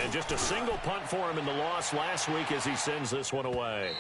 And just a single punt for him in the loss last week as he sends this one away.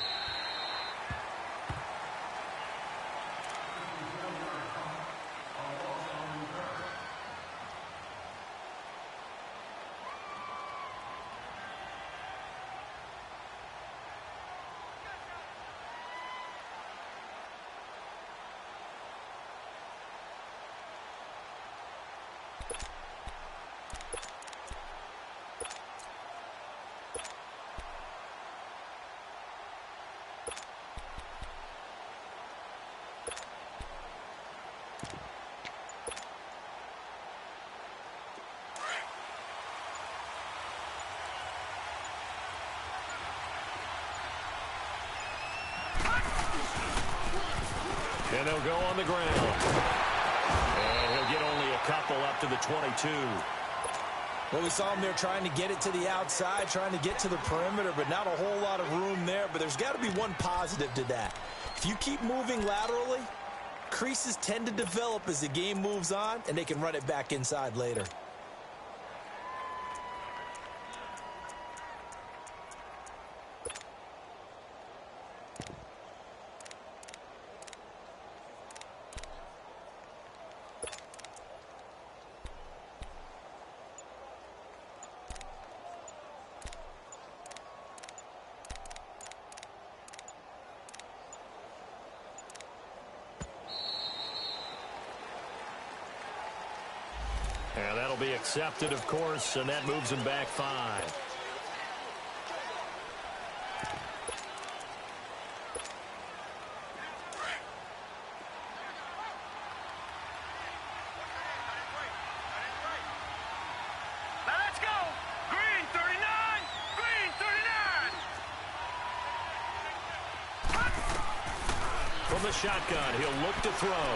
And they'll go on the ground. And he'll get only a couple up to the 22. Well, we saw him there trying to get it to the outside, trying to get to the perimeter, but not a whole lot of room there. But there's got to be one positive to that. If you keep moving laterally, creases tend to develop as the game moves on, and they can run it back inside later. And that'll be accepted, of course, and that moves him back 5. Now let's go! Green 39! Green 39! From the shotgun, he'll look to throw.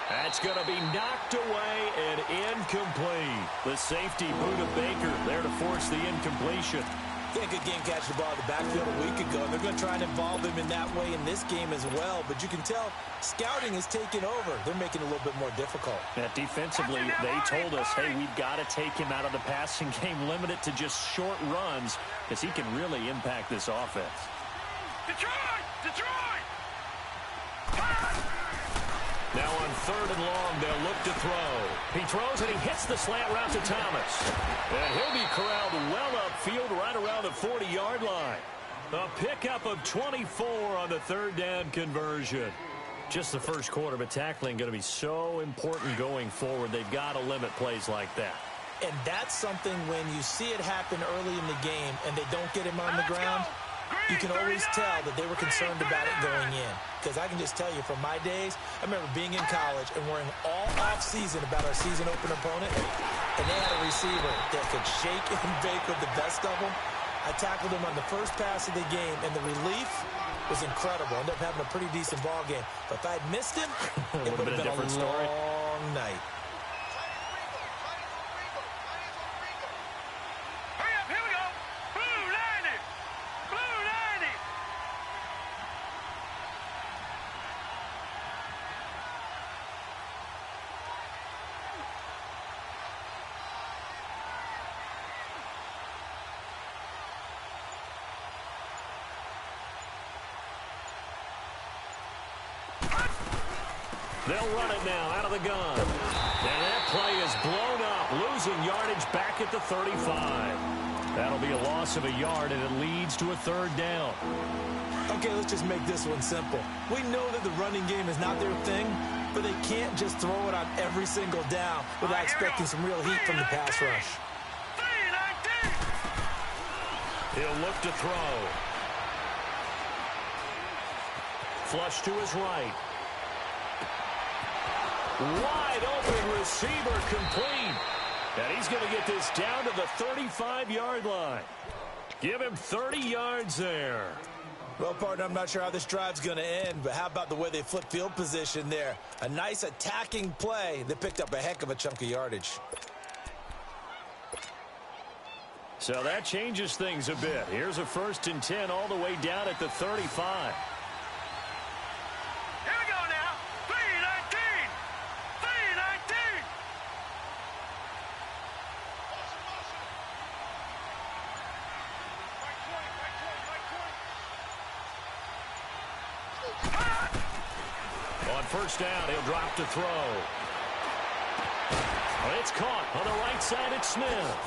That's going to be knocked away and incomplete. The safety, Buda Baker, there to force the incompletion. I think a game catch the ball in the backfield a week ago. They're going to try and involve him in that way in this game as well. But you can tell scouting is taking over. They're making it a little bit more difficult. Defensively, they told us, hey, we've got to take him out of the passing game, limit it to just short runs, because he can really impact this offense. Detroit! Detroit! Now on 3rd and long, they'll look to throw. He throws and he hits the slant route to Thomas. And he'll be corralled well upfield right around the 40-yard line. A pickup of 24 on the 3rd down conversion. Just the first quarter, but tackling going to be so important going forward. They've got to limit plays like that. And that's something when you see it happen early in the game and they don't get him on the ground, you can always tell that they were concerned about it going in. Because I can just tell you from my days, I remember being in college and worrying all off-season about our season opener opponent, and they had a receiver that could shake and bake with the best of them. I tackled him on the first pass of the game, and the relief was incredible. Ended up having a pretty decent ball game. But if I had missed him, it would have been a long night. Hurry up, here we go! Blue 90! Blue 90! They'll run it now out of the gun. And that play is blown up, losing yardage back at the 35. That'll be a loss of a yard, and it leads to a 3rd down. Okay, let's just make this one simple. We know that the running game is not their thing, but they can't just throw it on every single down without expecting some real heat from the pass rush. 319! He'll look to throw. Flush to his right. Wide open receiver complete. And he's going to get this down to the 35-yard line. Give him 30 yards there. Well, partner, I'm not sure how this drive's going to end, but how about the way they flip field position there? A nice attacking play that picked up a heck of a chunk of yardage. So that changes things a bit. Here's a 1st and 10 all the way down at the 35. Here we go now! 319! 319! first down. He'll drop to throw. It's caught on the right side. It's Smith.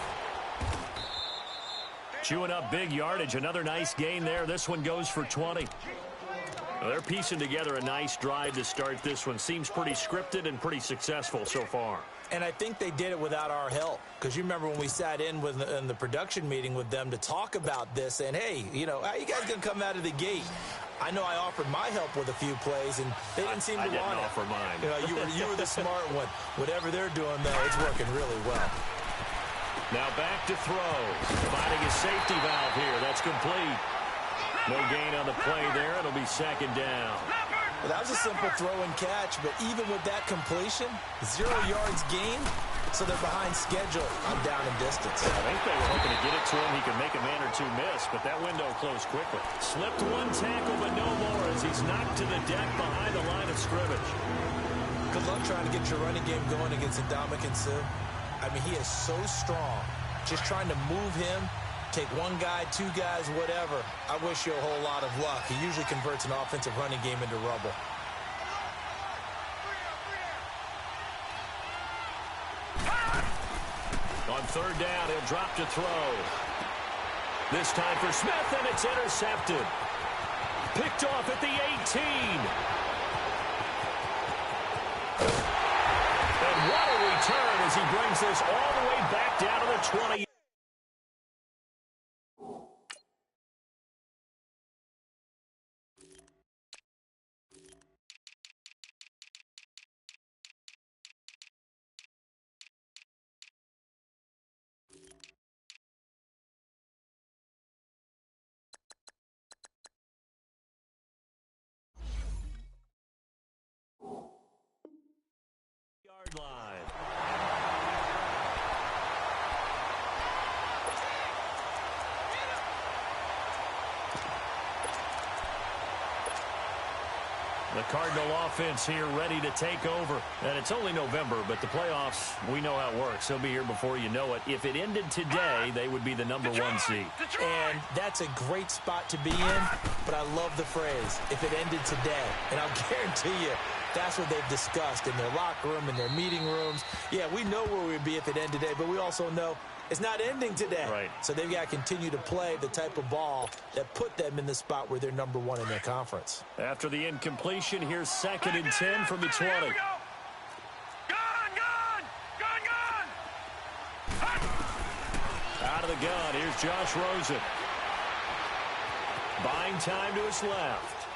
Chewing up big yardage. Another nice gain there. This one goes for 20. Well, they're piecing together a nice drive to start this one. Seems pretty scripted and pretty successful so far. And I think they did it without our help. Because you remember when we sat in the production meeting with them to talk about this, and, hey, you know, how you guys going to come out of the gate? I know I offered my help with a few plays, and they didn't seem to want it. I didn't offer mine. You know, you were the smart one. Whatever they're doing, though, it's working really well. Now back to throw. Finding a safety valve here. That's complete. No gain on the play there. It'll be second down. Well, that was a simple throw and catch, but even with that completion, 0 yards gained, so they're behind schedule on down and distance. I think they were hoping to get it to him. He could make a man or two miss, but that window closed quickly. Slipped one tackle, but no more as he's knocked to the deck behind the line of scrimmage. Good luck trying to get your running game going against Ndamukong Suh. I mean, he is so strong. Just trying to move him, take one guy, two guys, whatever. I wish you a whole lot of luck. He usually converts an offensive running game into rubble. On third down, he'll drop to throw. This time for Smith, and it's intercepted. Picked off at the 18. And what a return as he brings this all the way back down to the 20. Line. The Cardinal offense here ready to take over. And it's only November, but the playoffs, we know how it works. They'll be here before you know it. If it ended today, they would be the number 1 seed. And that's a great spot to be in, but I love the phrase, if it ended today. And I'll guarantee you, that's what they've discussed in their locker room, in their meeting rooms. Yeah, we know where we'd be if it ended today, but we also know it's not ending today. Right. So they've got to continue to play the type of ball that put them in the spot where they're number 1 in their conference. After the incompletion, here's 2nd and 10 from the 20. Out of the gun, here's Josh Rosen. Buying time to his left.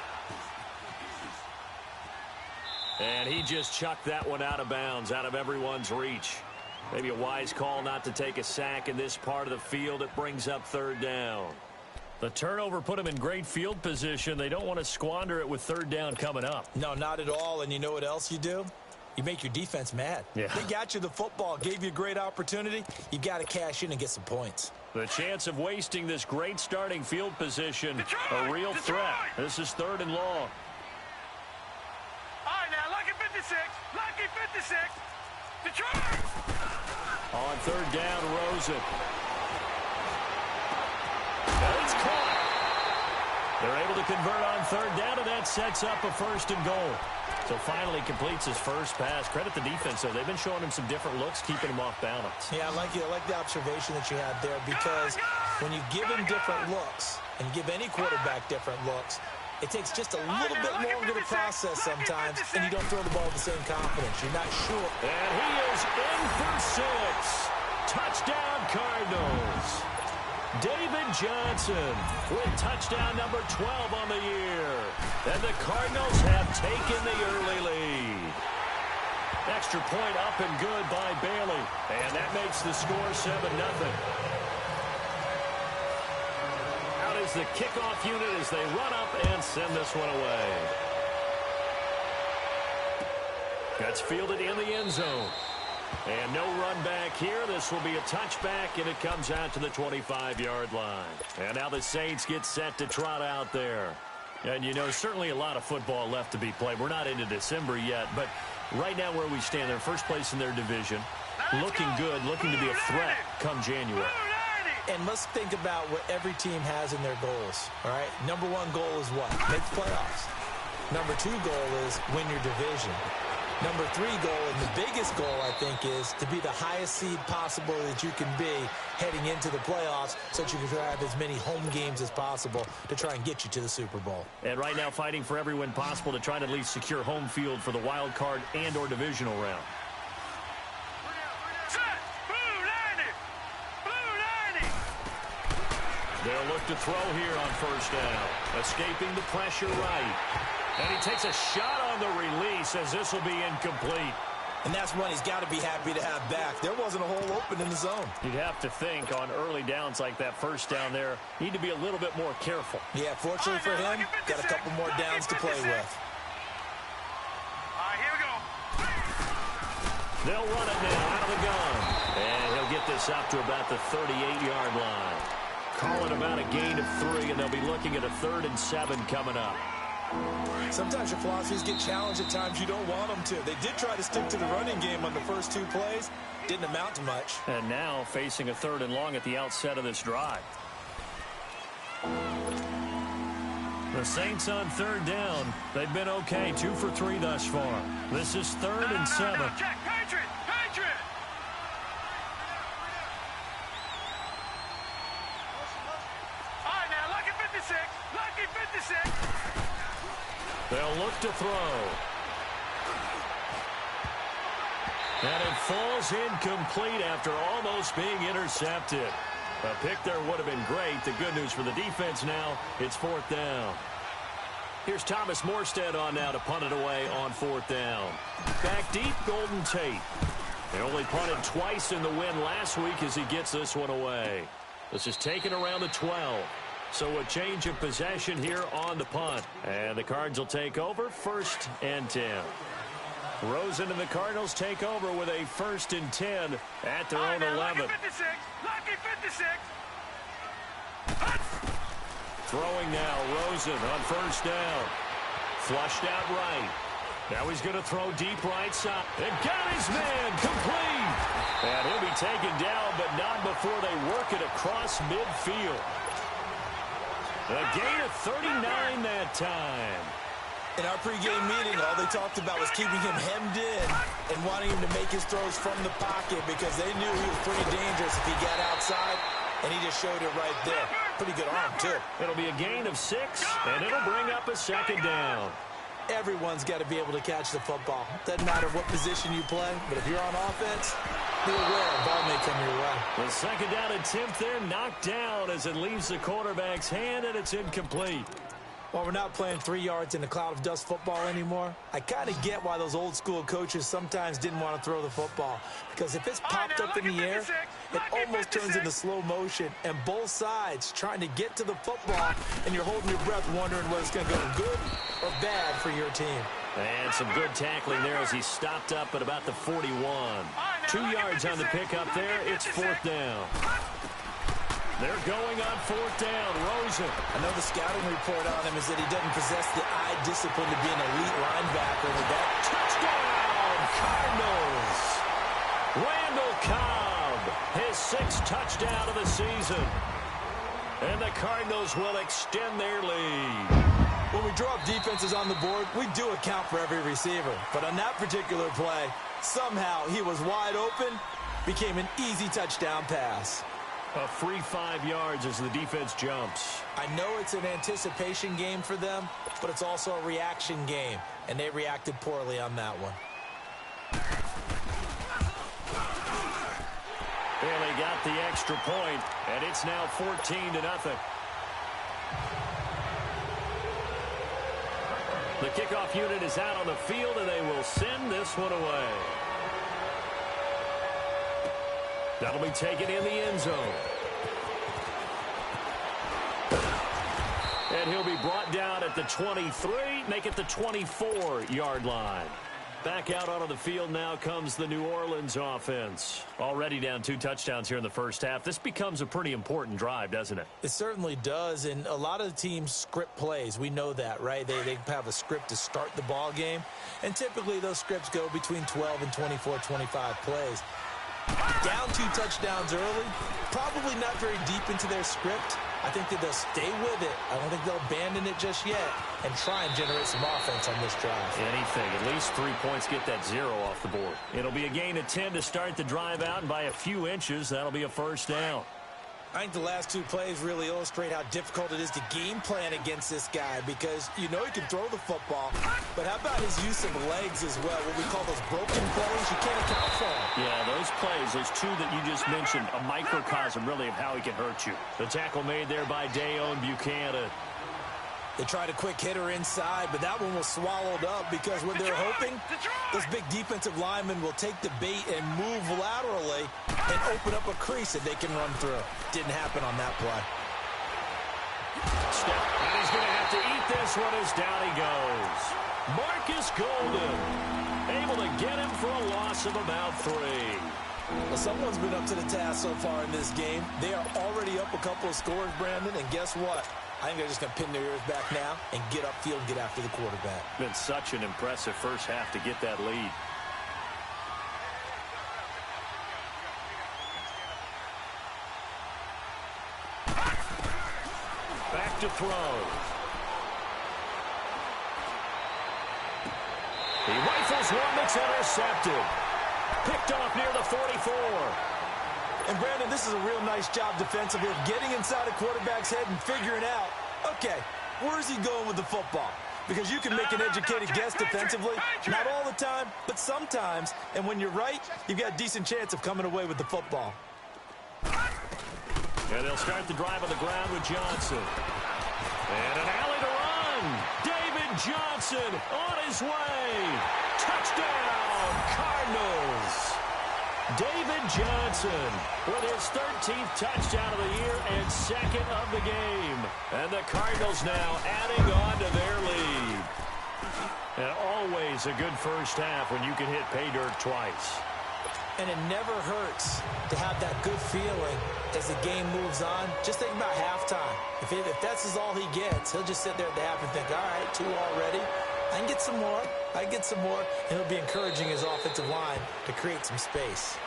And he just chucked that one out of bounds, out of everyone's reach. Maybe a wise call not to take a sack in this part of the field. It brings up third down. The turnover put them in great field position. They don't want to squander it with third down coming up. No, not at all. And you know what else you do? You make your defense mad. Yeah. They got you the football, gave you a great opportunity. You got to cash in and get some points. The chance of wasting this great starting field position, a real threat. This is 3rd and long. All right, now, lucky 56. Lucky 56. Detroit! On third down, Rosen. And it's caught. They're able to convert on third down, and that sets up a 1st and goal. So finally completes his first pass. Credit the defense, though. They've been showing him some different looks, keeping him off balance. Yeah, I like the observation that you had there, because when you give him different looks and give any quarterback different looks, it takes just a little bit longer to process sometimes, and you don't throw the ball with the same confidence. You're not sure. And he is in for 6. Touchdown, Cardinals. David Johnson with touchdown number 12 on the year. And the Cardinals have taken the early lead. Extra point up and good by Bailey. And that makes the score 7-0. Out is the kickoff unit as they run up and send this one away. That's fielded in the end zone. And no run back here. This will be a touchback, and it comes out to the 25-yard line. And now the Saints get set to trot out there. And, you know, certainly a lot of football left to be played. We're not into December yet, but right now where we stand, they're first place in their division. Looking good, looking to be a threat come January. And let's think about what every team has in their goals, all right? Number 1 goal is what? Make the playoffs. Number 2 goal is win your division. Number 3 goal, and the biggest goal, I think, is to be the highest seed possible that you can be heading into the playoffs so that you can have as many home games as possible to try and get you to the Super Bowl. And right now fighting for every win possible to try to at least secure home field for the wild card and or divisional round. They'll look to throw here on first down. Escaping the pressure right. And he takes a shot on the release as this will be incomplete. And that's one he's got to be happy to have back. There wasn't a hole open in the zone. You'd have to think on early downs like that first down there, need to be a little bit more careful. Yeah, fortunately for him, got a couple more downs to play with. All right, here we go. They'll run it now out of the gun. And he'll get this up to about the 38-yard line. Call it about a gain of 3, and they'll be looking at a 3rd and 7 coming up. Sometimes your philosophies get challenged at times you don't want them to. They did try to stick to the running game on the first 2 plays. Didn't amount to much. And now facing a 3rd and long at the outset of this drive. The Saints on 3rd down. They've been okay, 2 for 3 thus far. This is 3rd and 7. No, check, Patriot, Patriot. All right, now, lucky 56, lucky 56. They'll look to throw. And it falls incomplete after almost being intercepted. A pick there would have been great. The good news for the defense now, it's 4th down. Here's Thomas Morstead on now to punt it away on 4th down. Back deep, Golden Tate. They only punted twice in the win last week as he gets this one away. This is taken around the 12. So a change of possession here on the punt. And the Cards will take over 1st and 10. Rosen and the Cardinals take over with a 1st and 10 at their own 11. Lucky 56, lucky 56. Throwing now, Rosen on 1st down. Flushed out right. Now he's going to throw deep right side. And got his man complete. And he'll be taken down, but not before they work it across midfield. A gain of 39 that time. In our pregame meeting, all they talked about was keeping him hemmed in and wanting him to make his throws from the pocket because they knew he was pretty dangerous if he got outside, and he just showed it right there. Pretty good arm, too. It'll be a gain of 6, and it'll bring up a 2nd down. Everyone's got to be able to catch the football. Doesn't matter what position you play, but if you're on offense, be aware a ball may come your way. The 2nd down attempt there knocked down as it leaves the quarterback's hand, and it's incomplete. While we're not playing 3 yards in a cloud of dust football anymore, I kind of get why those old school coaches sometimes didn't want to throw the football. Because if it's popped up in the air, it almost turns into slow motion. And both sides trying to get to the football, and you're holding your breath wondering whether it's going to go good or bad for your team. And some good tackling there as he stopped up at about the 41. 2 yards on the pickup there. It's 4th down. They're going on 4th down. Rosen. I know the scouting report on him is that he doesn't possess the eye discipline to be an elite linebacker. With that touchdown, Cardinals. Randall Cobb, his 6th touchdown of the season. And the Cardinals will extend their lead. When we draw up defenses on the board, we do account for every receiver. But on that particular play, somehow he was wide open, became an easy touchdown pass. A free 5 yards as the defense jumps. I know it's an anticipation game for them, but it's also a reaction game, and they reacted poorly on that one. Well, they got the extra point, and it's now 14-0. The kickoff unit is out on the field, and they will send this one away. That'll be taken in the end zone. And he'll be brought down at the 23, make it the 24-yard line. Back out onto the field now comes the New Orleans offense. Already down 2 touchdowns here in the first half. This becomes a pretty important drive, doesn't it? It certainly does, and a lot of the teams script plays. We know that, right? They have a script to start the ball game, and typically those scripts go between 12 and 24, 25 plays. Down 2 touchdowns early, probably not very deep into their script. I think that they'll stay with it. I don't think they'll abandon it just yet and try and generate some offense on this drive. Anything. At least 3 points get that 0 off the board. It'll be a gain of 10 to start the drive out, and by a few inches, that'll be a first down. I think the last 2 plays really illustrate how difficult it is to game plan against this guy because you know he can throw the football, but how about his use of legs as well, what we call those broken plays? You can't account for them. Yeah, those plays, those 2 that you just mentioned, a microcosm really of how he can hurt you. The tackle made there by Dayon Buchanan. They tried a quick hitter inside, but that one was swallowed up because what they're hoping, this big defensive lineman will take the bait and move laterally and open up a crease that they can run through. Didn't happen on that play. Step, and he's going to have to eat this one as down he goes. Marcus Golden able to get him for a loss of about 3. Well, someone's been up to the task so far in this game. They are already up a couple of scores, Brandon, and guess what? I think they're just going to pin their ears back now and get upfield and get after the quarterback. Been such an impressive first half to get that lead. Back to throw. He rifles one that's intercepted. Picked off near the 44. And, Brandon, this is a real nice job defensively of getting inside a quarterback's head and figuring out, okay, where's he going with the football? Because you can make an educated guess defensively, not all the time, but sometimes. And when you're right, you've got a decent chance of coming away with the football. And they'll start the drive on the ground with Johnson. And an alley to run. David Johnson on his way. Touchdown, Cardinals. David Johnson with his 13th touchdown of the year and 2nd of the game. And the Cardinals now adding on to their lead. And always a good first half when you can hit pay dirt twice. And it never hurts to have that good feeling as the game moves on. Just think about halftime. If that's all he gets, he'll just sit there at the half and think, all right, 2 already. I can get some more. I can get some more. And he'll be encouraging his offensive line to create some space.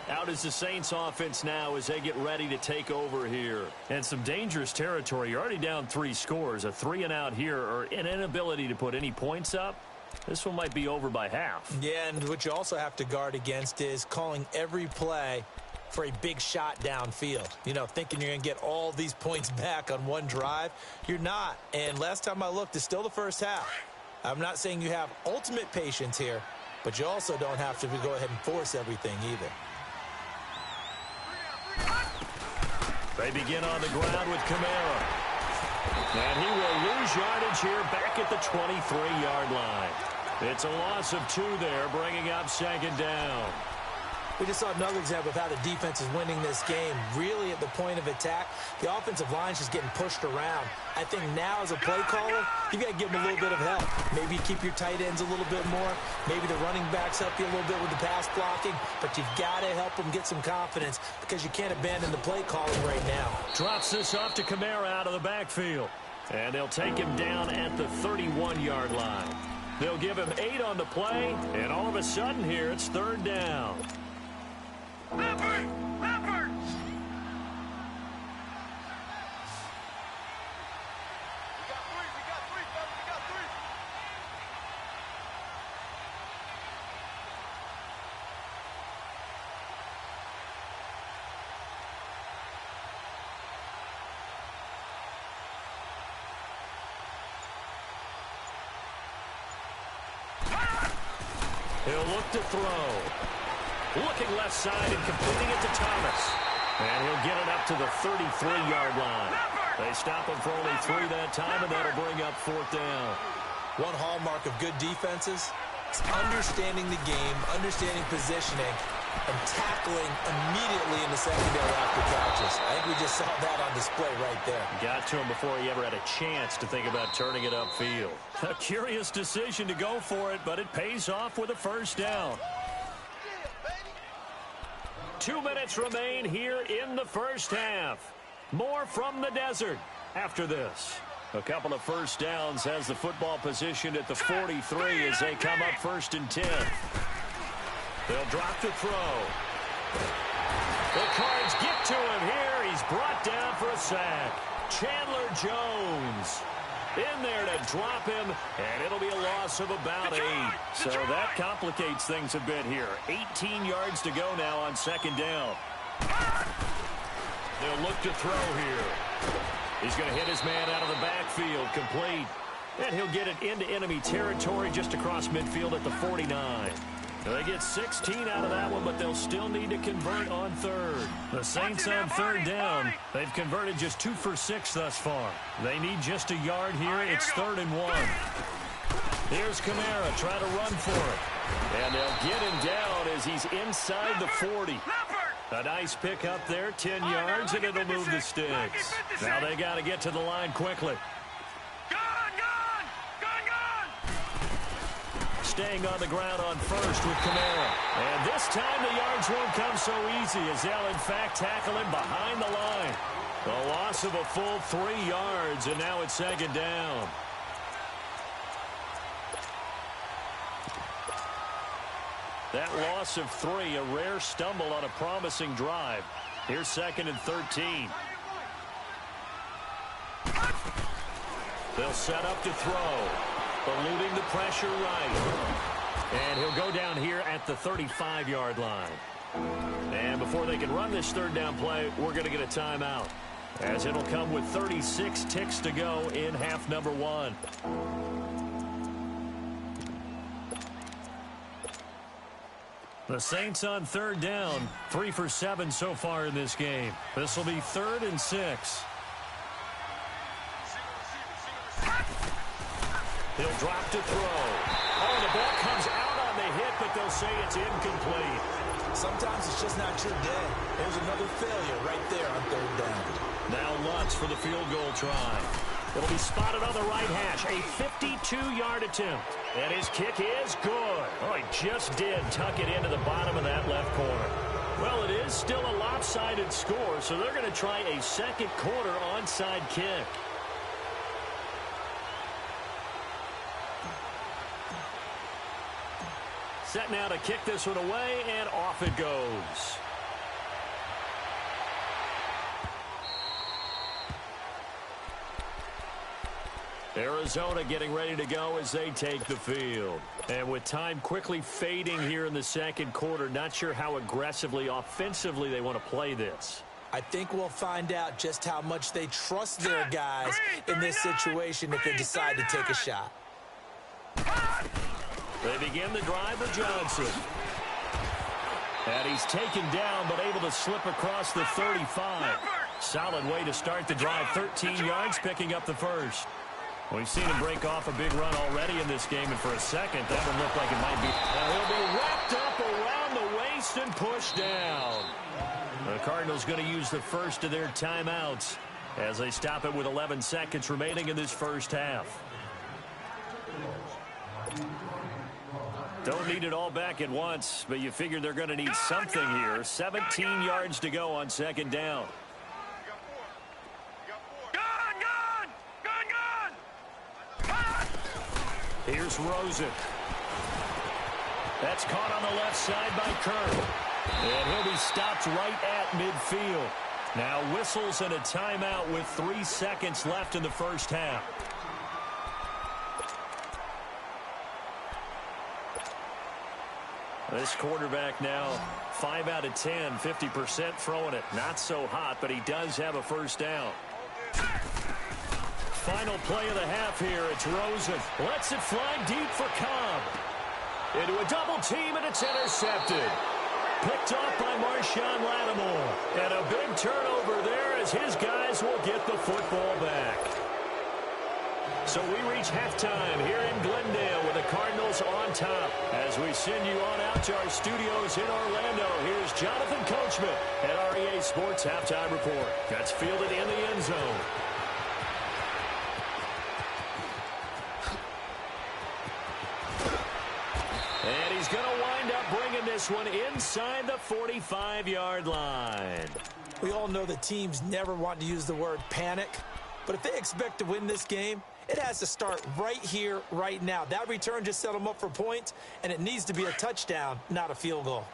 Out is the Saints offense now as they get ready to take over here. And some dangerous territory. You're already down 3 scores. A 3-and-out here or an inability to put any points up. This one might be over by half. Yeah, and what you also have to guard against is calling every play for a big shot downfield. You know, thinking you're going to get all these points back on one drive. You're not. And last time I looked, it's still the first half. I'm not saying you have ultimate patience here, but you also don't have to go ahead and force everything either. They begin on the ground with Kamara. And he will lose yardage here back at the 23-yard line. It's a loss of 2 there, bringing up 2nd down. We just saw another example of how the defense is winning this game. Really at the point of attack, the offensive line's just getting pushed around. I think now as a play caller, you got to give them a little bit of help. Maybe keep your tight ends a little bit more. Maybe the running backs help you a little bit with the pass blocking. But you've got to help them get some confidence because you can't abandon the play calling right now. Drops this off to Kamara out of the backfield. And they'll take him down at the 31-yard line. They'll give him 8 on the play. And all of a sudden here, it's 3rd down. Leopard! Leopard! He'll look to throw. Looking left side and completing it to Thomas. And he'll get it up to the 33-yard line. They stop him for only 3 that time, and that'll bring up 4th down. One hallmark of good defenses is understanding the game, understanding positioning, and tackling immediately in the secondary after catches. I think we just saw that on display right there. Got to him before he ever had a chance to think about turning it upfield. A curious decision to go for it, but it pays off with a first down. 2 minutes remain here in the first half. More from the desert after this. A couple of first downs has the football positioned at the 43 as they come up 1st and 10. They'll drop to throw. The Cards get to him here. He's brought down for a sack. Chandler Jones in there to drop him, and it'll be a loss of about 8. So that complicates things a bit here. 18 yards to go now on 2nd down. They'll look to throw here. He's going to hit his man out of the backfield, complete. And he'll get it into enemy territory just across midfield at the 49. They get 16 out of that one, but they'll still need to convert on 3rd. The Saints on 3rd down. They've converted just 2 for 6 thus far. They need just a yard here. It's 3rd and 1. Here's Kamara trying to run for it. And they'll get him down as he's inside the 40. A nice pick up there, 10 yards, and it'll move the sticks. Now they got to get to the line quickly. Staying on the ground on 1st with Kamara. And this time the yards won't come so easy as they'll in fact tackle him behind the line. A loss of a full 3 yards, and now it's 2nd down. That loss of 3, a rare stumble on a promising drive. Here's 2nd and 13. They'll set up to throw. Eluding the pressure right. And he'll go down here at the 35-yard line. And before they can run this 3rd down play, we're going to get a timeout, as it'll come with 36 ticks to go in half number 1. The Saints on 3rd down, 3 for 7 so far in this game. This will be 3rd and 6. He'll drop to throw. Oh, the ball comes out on the hit, but they'll say it's incomplete. Sometimes it's just not your day. There's another failure right there on 3rd down. Now Lutz for the field goal try. It'll be spotted on the right hash. A 52-yard attempt. And his kick is good. Oh, he just did tuck it into the bottom of that left corner. Well, it is still a lopsided score, so they're going to try a 2nd quarter onside kick. Set now to kick this one away, and off it goes. Arizona getting ready to go as they take the field. And with time quickly fading here in the 2nd quarter, not sure how aggressively, offensively they want to play this. I think we'll find out just how much they trust their guys in this situation if they decide to take a shot. They begin the drive with Johnson. And he's taken down, but able to slip across the 35. Solid way to start the drive. 13 yards, picking up the first. We've seen him break off a big run already in this game, and for a second, that one looked like it might be. And he'll be wrapped up around the waist and pushed down. The Cardinals going to use the first of their timeouts as they stop it with 11 seconds remaining in this first half. Don't need it all back at once, but you figure they're going to need something here. 17 yards to go on 2nd down. Here's Rosen. That's caught on the left side by Kirk. And he'll be stopped right at midfield. Now whistles and a timeout with 3 seconds left in the first half. This quarterback now 5 out of 10, 50% throwing it. Not so hot, but he does have a first down. Final play of the half here. It's Rosen. Lets it fly deep for Cobb. Into a double team, and it's intercepted. Picked off by Marshawn Lattimore. And a big turnover there as his guys will get the football back. So we reach halftime here in Glendale with the Cardinals on top. As we send you on out to our studios in Orlando, here's Jonathan Coachman at REA Sports Halftime Report. That's fielded in the end zone. And he's going to wind up bringing this one inside the 45-yard line. We all know that teams never want to use the word panic, but if they expect to win this game, it has to start right here, right now. That return just set them up for points, and it needs to be a touchdown, not a field goal.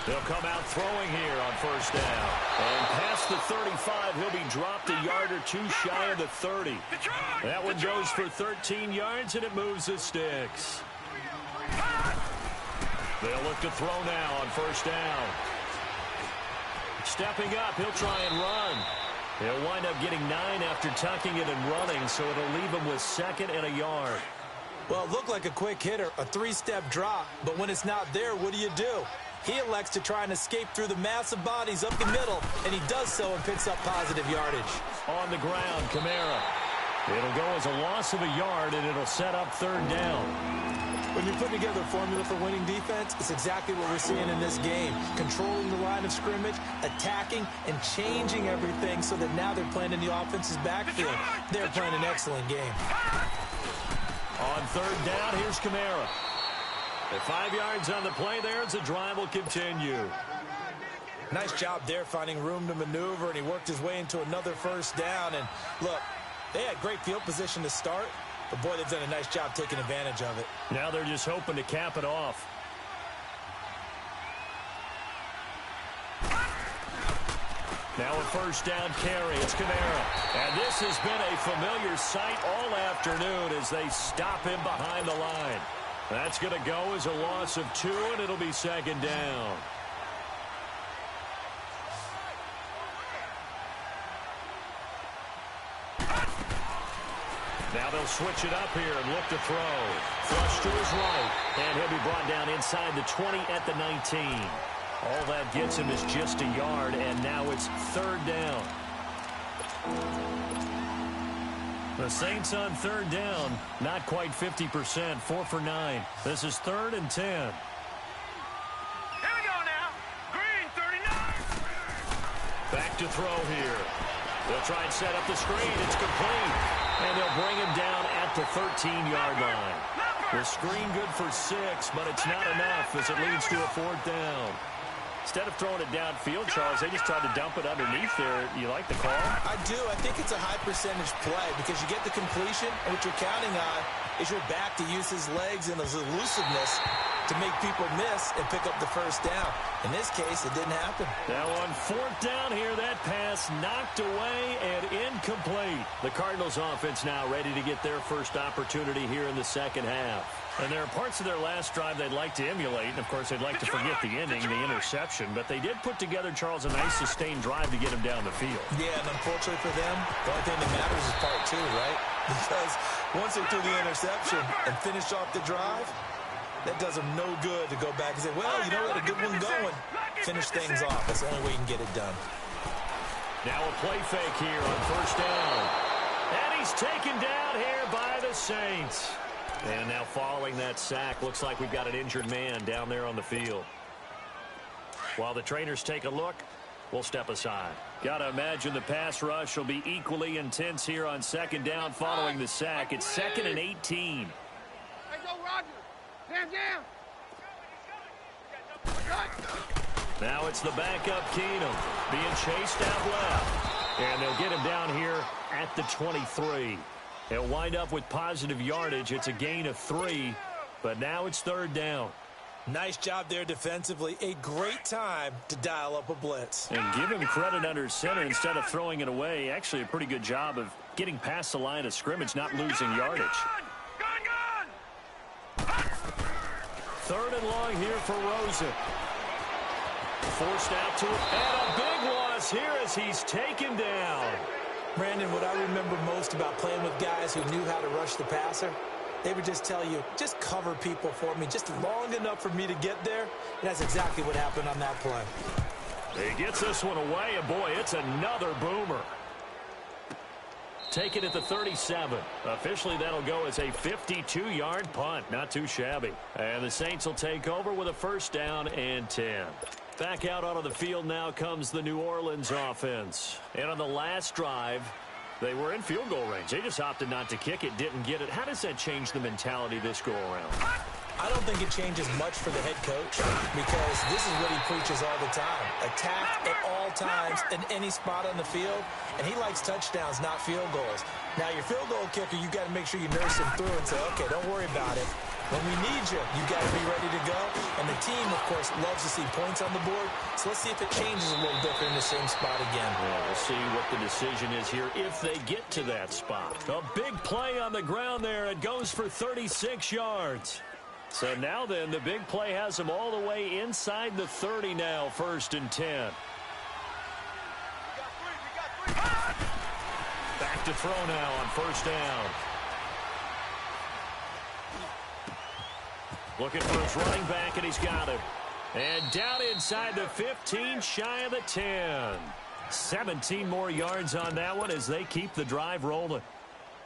They'll come out throwing here on first down. And past the 35, he'll be dropped a yard or two shy of the 30. That one goes for 13 yards, and it moves the sticks. They'll look to throw now on first down. Stepping up, he'll try and run. He'll wind up getting 9 after tucking it and running, so it'll leave him with second and a yard. Well, it looked like a quick hitter, a 3-step drop, but when it's not there, what do? He elects to try and escape through the massive bodies up the middle, and he does so and picks up positive yardage. On the ground, Kamara. It'll go as a loss of a yard, and it'll set up third down. When you put together a formula for winning defense, it's exactly what we're seeing in this game. Controlling the line of scrimmage, attacking, and changing everything so that now they're playing in the offense's backfield. They're playing an excellent game. On third down, here's Kamara. At 5 yards on the play there, as the drive will continue. Nice job there finding room to maneuver, and he worked his way into another first down. And look, they had great field position to start, but boy, they've done a nice job taking advantage of it. Now they're just hoping to cap it off. Now a first down carry. It's Kamara. And this has been a familiar sight all afternoon as they stop him behind the line. That's going to go as a loss of 2, and it'll be second down. Now they'll switch it up here and look to throw. Flush to his right, and he'll be brought down inside the 20 at the 19. All that gets him is just a yard, and now it's third down. The Saints on third down, not quite 50%, 4 for 9. This is 3rd and 10. Here we go now. Green 39. Back to throw here. They'll try and set up the screen. It's complete. And they'll bring him down at the 13-yard line. The screen good for 6, but it's not enough as it leads to a 4th down. Instead of throwing it downfield, Charles, they just tried to dump it underneath there. You like the call? I do. I think it's a high-percentage play because you get the completion, and what you're counting on is your back to use his legs and his elusiveness to make people miss and pick up the first down. In this case, it didn't happen. Now on 4th down here, that pass knocked away and incomplete. The Cardinals offense now ready to get their first opportunity here in the second half. And there are parts of their last drive they'd like to emulate. And, of course, they'd like to forget the ending, the interception. But they did put together, Charles, a nice sustained drive to get him down the field. Yeah, and unfortunately for them, the only thing that matters is part 2, right? Because once they threw the interception and finished off the drive, that does them no good to go back and say, well, you know what, a good one going. Finish things off. That's the only way you can get it done. Now a play fake here on first down. And he's taken down here by the Saints. And now following that sack, looks like we've got an injured man down there on the field. While the trainers take a look, we'll step aside. Got to imagine the pass rush will be equally intense here on second down following the sack. It's 2nd and 18. Hey, go, Roger. Jam. Now it's the backup Keenum being chased out left. And they'll get him down here at the 23. He'll wind up with positive yardage. It's a gain of 3, but now it's third down. Nice job there defensively. A great time to dial up a blitz. And give him credit under center instead of throwing it away. Actually, a pretty good job of getting past the line of scrimmage, not losing yardage. Gun! 3rd and long here for Rosen. Forced out to it. And a big loss here as he's taken down. Brandon, what I remember most about playing with guys who knew how to rush the passer, they would just tell you, just cover people for me, just long enough for me to get there. And that's exactly what happened on that play. He gets this one away, and boy, it's another boomer. Taken at the 37. Officially, that'll go as a 52-yard punt. Not too shabby. And the Saints will take over with a first down and 10. Back out onto the field now comes the New Orleans offense. And on the last drive, they were in field goal range. They just opted not to kick it, didn't get it. How does that change the mentality this go-around? I don't think it changes much for the head coach because this is what he preaches all the time. Attack at all times in any spot on the field, and he likes touchdowns, not field goals. Now, your field goal kicker, you got to make sure you nurse him through and say, okay, don't worry about it. When we need you, you got to be ready to go. And the team, of course, loves to see points on the board. So let's see if it changes a little different in the same spot again. Well, we'll see what the decision is here if they get to that spot. A big play on the ground there. It goes for 36 yards. So now then, the big play has them all the way inside the 30 now, 1st and 10. Back to throw now on 1st down. Looking for his running back, and he's got him. And down inside the 15, shy of the 10. 17 more yards on that one as they keep the drive rolling.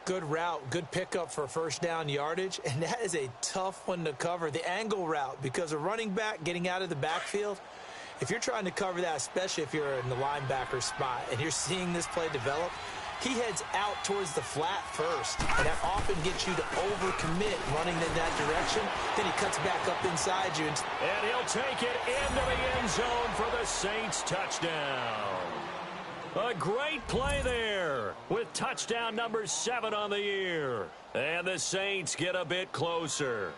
Good route, good pickup for first down yardage, and that is a tough one to cover. The angle route, because a running back getting out of the backfield, if you're trying to cover that, especially if you're in the linebacker spot and you're seeing this play develop, he heads out towards the flat first, and that often gets you to overcommit running in that direction. Then he cuts back up inside you. And he'll take it into the end zone for the Saints touchdown. A great play there with touchdown number 7 on the year. And the Saints get a bit closer.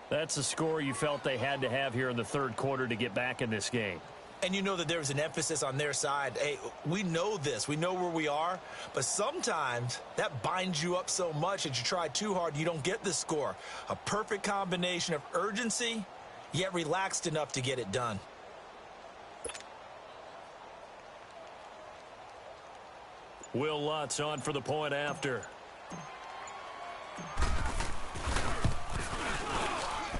That's a score you felt they had to have here in the third quarter to get back in this game. And you know that there was an emphasis on their side. Hey, we know this. We know where we are. But sometimes that binds you up so much that you try too hard, you don't get the score. A perfect combination of urgency, yet relaxed enough to get it done. Will Lutz on for the point after.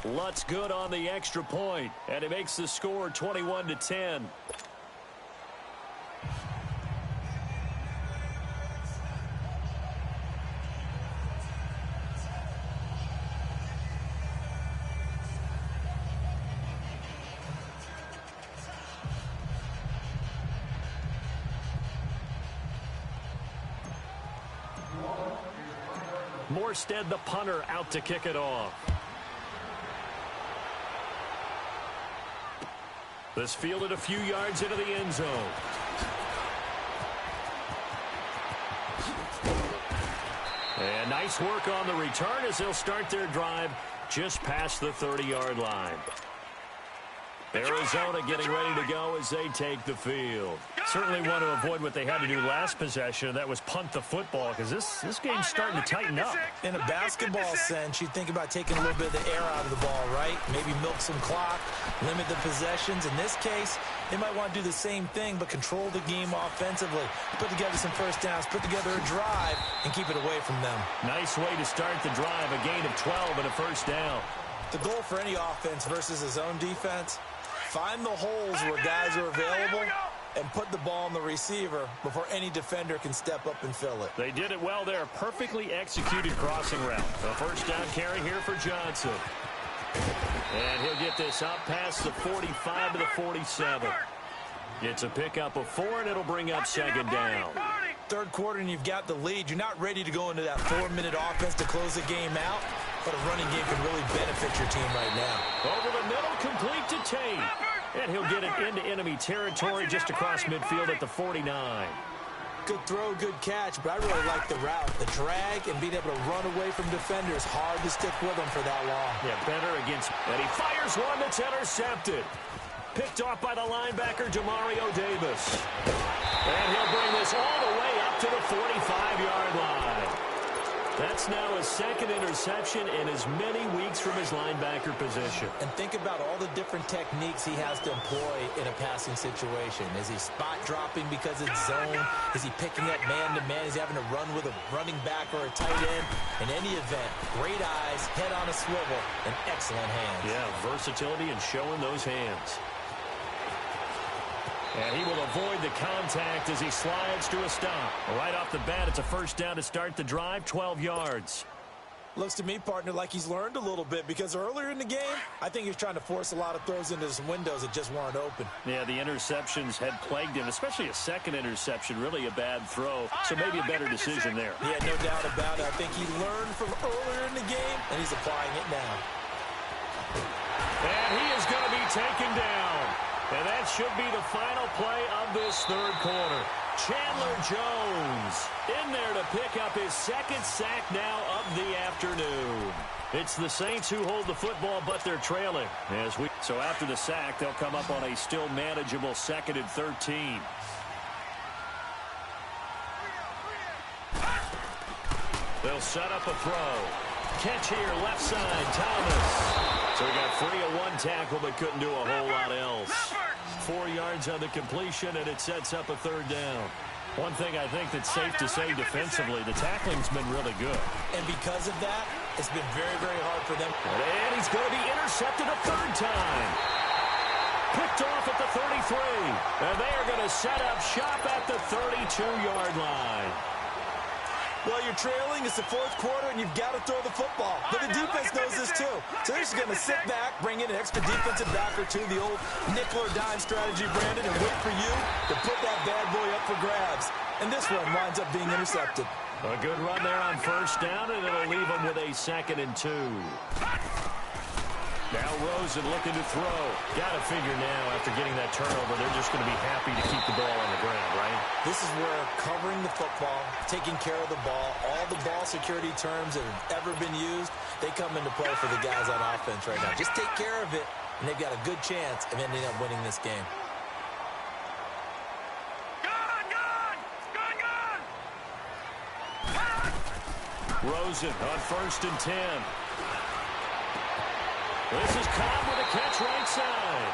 Lutz good on the extra point, and it makes the score 21-10. Morstead, the punter, out to kick it off. This fielded a few yards into the end zone. And nice work on the return as they'll start their drive just past the 30-yard line. Arizona getting ready to go as they take the field. Certainly want to avoid what they had to do last possession, and that was punt the football, because this game's starting to tighten up. In a basketball sense, you think about taking a little bit of the air out of the ball, right? Maybe milk some clock, limit the possessions. In this case, they might want to do the same thing, but control the game offensively. Put together some first downs, put together a drive, and keep it away from them. Nice way to start the drive, a gain of 12 and a first down. The goal for any offense versus his own defense, find the holes where guys are available and put the ball on the receiver before any defender can step up and fill it. They did it well there. Perfectly executed crossing route. A first down carry here for Johnson. And he'll get this up past the 45 to the 47. It's a pickup of 4, and it'll bring up second down. Third quarter, and you've got the lead. You're not ready to go into that 4-minute offense to close the game out, but a running game can really benefit your team right now. Over the middle, complete to Tate. And he'll get it into enemy territory just across midfield at the 49. Good throw, good catch, but I really like the route. The drag and being able to run away from defenders. Hard to stick with them for that long. Yeah, better against. And he fires one that's intercepted. Picked off by the linebacker, Demario Davis. And he'll bring this all the way up to the 45-yard line. That's now his second interception in as many weeks from his linebacker position. And think about all the different techniques he has to employ in a passing situation. Is he spot dropping because it's zone? Is he picking up man-to-man? Is he having to run with a running back or a tight end? In any event, great eyes, head on a swivel, and excellent hands. Yeah, versatility and showing those hands. And he will avoid the contact as he slides to a stop. Right off the bat, it's a first down to start the drive, 12 yards. Looks to me, partner, like he's learned a little bit because earlier in the game, I think he was trying to force a lot of throws into some windows that just weren't open. Yeah, the interceptions had plagued him, especially a second interception, really a bad throw. So maybe a better decision there. Yeah, no doubt about it. I think he learned from earlier in the game, and he's applying it now. And he is going to be taken down. And that should be the final play of this third quarter. Chandler Jones in there to pick up his second sack now of the afternoon. It's the Saints who hold the football, but they're trailing. So after the sack, they'll come up on a still manageable 2nd and 13. They'll set up a throw. Catch here, left side, Thomas. So he got free of one tackle, but couldn't do a whole lot else. 4 yards on the completion, and it sets up a third down. One thing I think that's safe to say defensively, the tackling's been really good. And because of that, it's been very, very hard for them. And he's going to be intercepted a third time. Picked off at the 33. And they are going to set up shop at the 32-yard line. Well, you're trailing. It's the fourth quarter, and you've got to throw the football. But the defense knows this, too. So they're just going to sit back, bring in an extra defensive back or two, the old nickel or dime strategy, Brandon, and wait for you to put that bad boy up for grabs. And this one winds up being intercepted. A good run there on first down, and it'll leave them with a 2nd and 2. Now Rosen looking to throw. Got to figure now, after getting that turnover, they're just going to be happy to keep the ball on the ground, right? This is where covering the football, taking care of the ball, all the ball security terms that have ever been used, they come into play for the guys on offense right now. Just take care of it, and they've got a good chance of ending up winning this game. Rosen on 1st and 10. This is Cobb with a catch right side.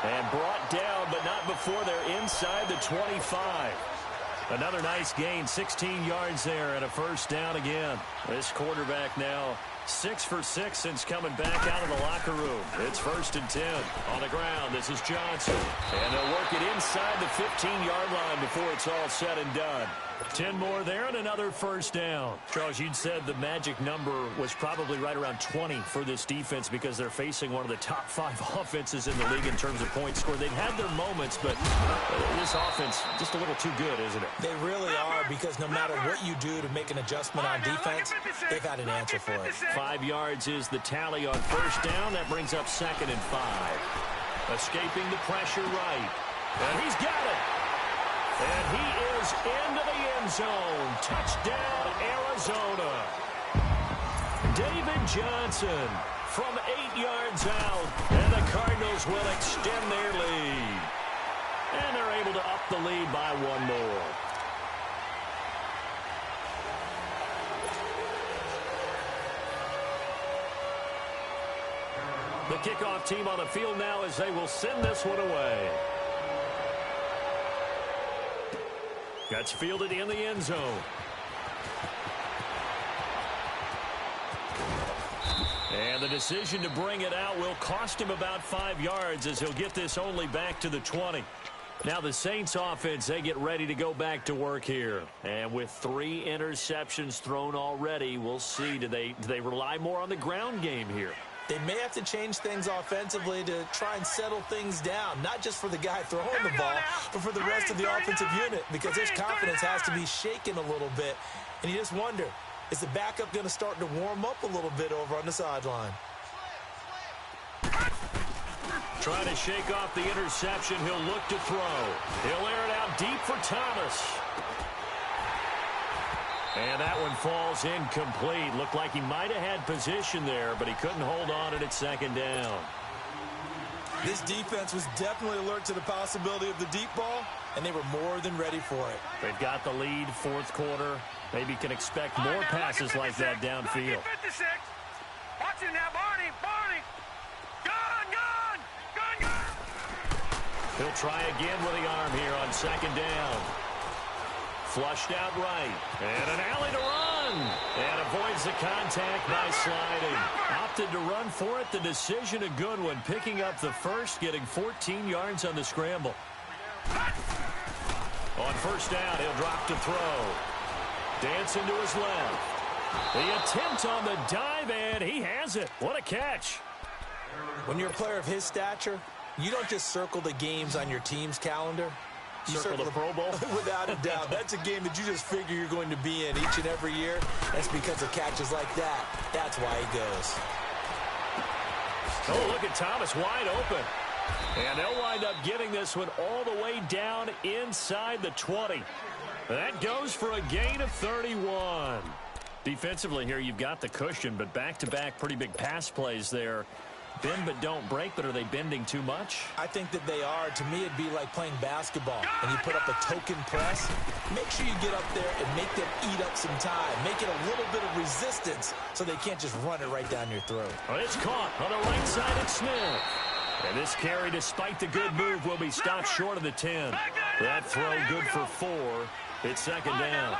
And brought down, but not before they're inside the 25. Another nice gain, 16 yards there and a first down again. This quarterback now 6 for 6 since coming back out of the locker room. It's 1st and 10. On the ground, this is Johnson. And they'll work it inside the 15-yard line before it's all said and done. 10 more there and another first down. Charles, you'd said the magic number was probably right around 20 for this defense because they're facing one of the top 5 offenses in the league in terms of points scored. They've had their moments, but this offense just a little too good, isn't it? They really are, because no matter what you do to make an adjustment on defense, they've got an answer for it. 5 yards is the tally on first down. That brings up 2nd and 5. Escaping the pressure right. And he's got it. And he is into the end zone. Touchdown, Arizona. David Johnson from 8 yards out. And the Cardinals will extend their lead. And they're able to up the lead by 1 more. The kickoff team on the field now as they will send this one away. That's fielded in the end zone. And the decision to bring it out will cost him about 5 yards as he'll get this only back to the 20. Now the Saints offense, they get ready to go back to work here. And with 3 interceptions thrown already, we'll see. Do they rely more on the ground game here? They may have to change things offensively to try and settle things down, not just for the guy throwing the ball, but for the rest of the offensive unit, because his confidence has to be shaken a little bit. And you just wonder, is the backup going to start to warm up a little bit over on the sideline? Trying to shake off the interception. He'll look to throw. He'll air it out deep for Thomas. And that one falls incomplete. Looked like he might have had position there, but he couldn't hold on and it's 2nd down. This defense was definitely alert to the possibility of the deep ball, and they were more than ready for it. They've got the lead, 4th quarter. Maybe can expect more passes like that downfield. Watch him now, Barney. Gun. He'll try again with the arm here on 2nd down. Flushed out right. And an alley to run. And avoids the contact by sliding. Opted to run for it. The decision a good one. Picking up the first, getting 14 yards on the scramble. On first down, he'll drop to throw. Dancing to his left. The attempt on the dive, and he has it. What a catch. When you're a player of his stature, you don't just circle the games on your team's calendar. You circle the Pro Bowl? Without a doubt. That's a game that you just figure you're going to be in each and every year. That's because of catches like that. That's why he goes. Oh, look at Thomas wide open. And they'll wind up getting this one all the way down inside the 20. That goes for a gain of 31. Defensively here, you've got the cushion, but back-to-back pretty big pass plays there. Bend but don't break, but are they bending too much? I think that they are. To me, it'd be like playing basketball, and you put up a token press. Make sure you get up there and make them eat up some time. Make it a little bit of resistance so they can't just run it right down your throat. Well, it's caught on the right side at Smith. And this carry, despite the good move, will be stopped short of the 10. That throw good for 4. It's second down.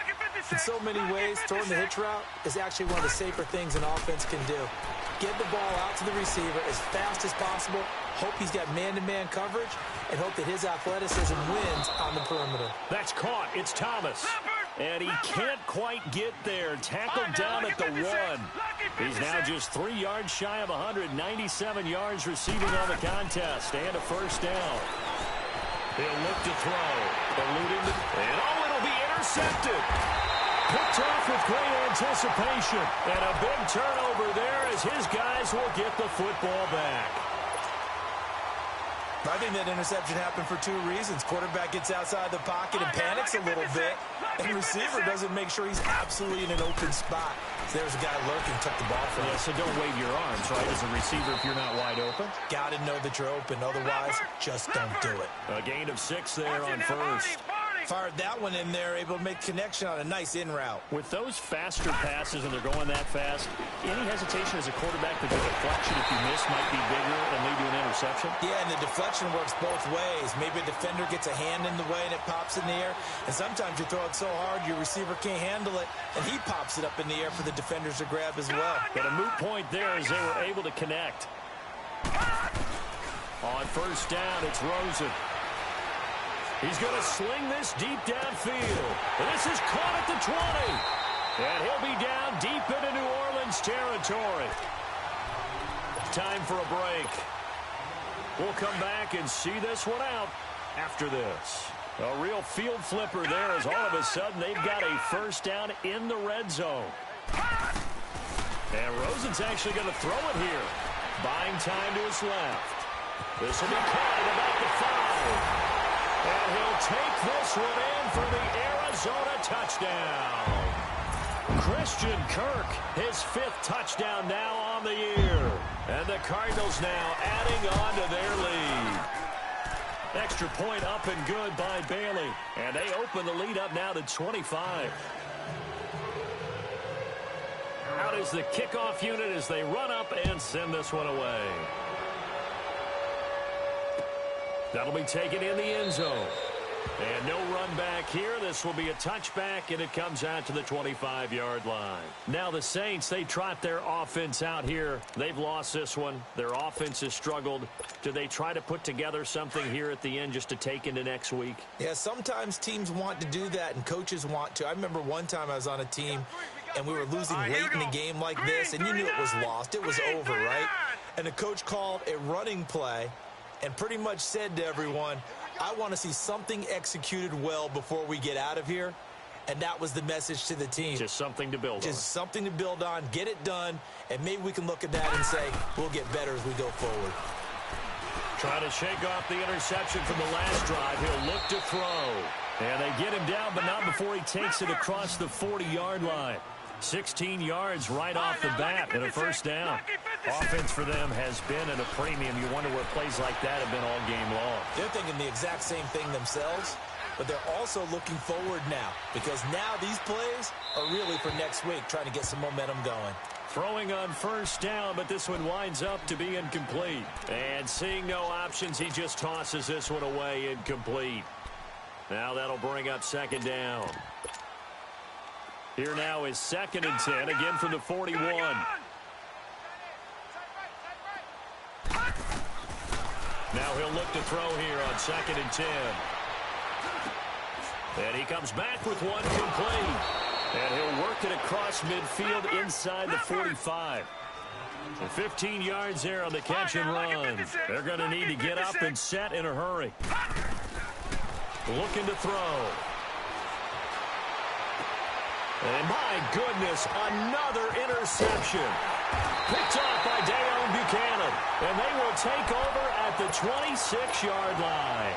In so many ways, throwing the hitch route is actually one of the safer things an offense can do. Get the ball out to the receiver as fast as possible, hope he's got man-to-man coverage, and hope that his athleticism wins on the perimeter. That's caught. It's Thomas. And he can't quite get there. Tackled down at the 1. He's now just 3 yards shy of 197 yards receiving on the contest. And a first down. He'll look to throw. Eluding and it'll be intercepted. Picked off with great anticipation. And a big turnover there as his guys will get the football back. I think that interception happened for 2 reasons. Quarterback gets outside the pocket and panics a little bit. And the receiver doesn't make sure he's absolutely in an open spot. So there's a guy lurking, took the ball from him. Yeah, so don't wave your arms, right, as a receiver if you're not wide open. Got to know that you're open. Otherwise, just don't do it. A gain of 6 there on first. Fired that one in there, able to make connection on a nice in route. With those faster passes and they're going that fast, any hesitation as a quarterback that the deflection, if you miss, might be bigger and lead to an interception? Yeah, and the deflection works both ways. Maybe a defender gets a hand in the way and it pops in the air. And sometimes you throw it so hard your receiver can't handle it, and he pops it up in the air for the defenders to grab as well. But a moot point there as they were able to connect. On first down, it's Rosen. He's going to sling this deep downfield. And this is caught at the 20. And he'll be down deep into New Orleans territory. Time for a break. We'll come back and see this one out after this. A real field flipper there as all of a sudden they've got a first down in the red zone. And Rosen's actually going to throw it here. Buying time to his left. This will be caught at about the 5. And he'll take this one in for the Arizona touchdown. Christian Kirk, his 5th touchdown now on the year. And the Cardinals now adding on to their lead. Extra point up and good by Bailey. And they open the lead up now to 25. Out is the kickoff unit as they run up and send this one away. That'll be taken in the end zone. And no run back here. This will be a touchback, and it comes out to the 25-yard line. Now the Saints, they trot their offense out here. They've lost this one. Their offense has struggled. Do they try to put together something here at the end just to take into next week? Yeah, sometimes teams want to do that, and coaches want to. I remember one time I was on a team, and we were losing late in the game like this, and you knew it was lost. It was over, right? And the coach called a running play and pretty much said to everyone, I want to see something executed well before we get out of here. And that was the message to the team. Just something to build on. Just something to build on, get it done, and maybe we can look at that and say, we'll get better as we go forward. Trying to shake off the interception from the last drive. He'll look to throw. And they get him down, but not before he takes it across the 40-yard line. 16 yards right off the bat and a first down. Offense for them has been at a premium. You wonder where plays like that have been all game long. They're thinking the exact same thing themselves, but they're also looking forward now because now these plays are really for next week, trying to get some momentum going. Throwing on first down, but this one winds up to be incomplete. And seeing no options, he just tosses this one away incomplete. Now that'll bring up second down. Here now is 2nd and 10, again from the 41. Now he'll look to throw here on 2nd and 10. And he comes back with one complete. And he'll work it across midfield inside the 45. And 15 yards there on the catch and run. They're going to need to get up and set in a hurry. Looking to throw. And my goodness, another interception. Picked off by Dayon Buchanan. And they will take over at the 26-yard line.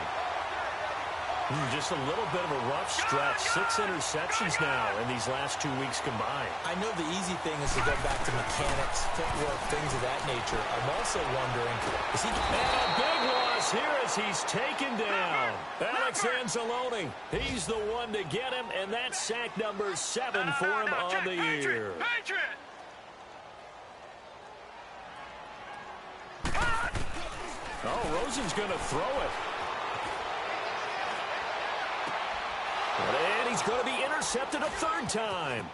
Just a little bit of a rough stretch. 6 interceptions now in these last 2 weeks combined. I know the easy thing is to go back to mechanics, footwork, things of that nature. I'm also wondering, is he... And a big loss here as he's taken down. Alex Anzalone, he's the one to get him, and that's sack number 7 for him on the year. Oh, Rosen's going to throw it. And he's going to be intercepted a 3rd time.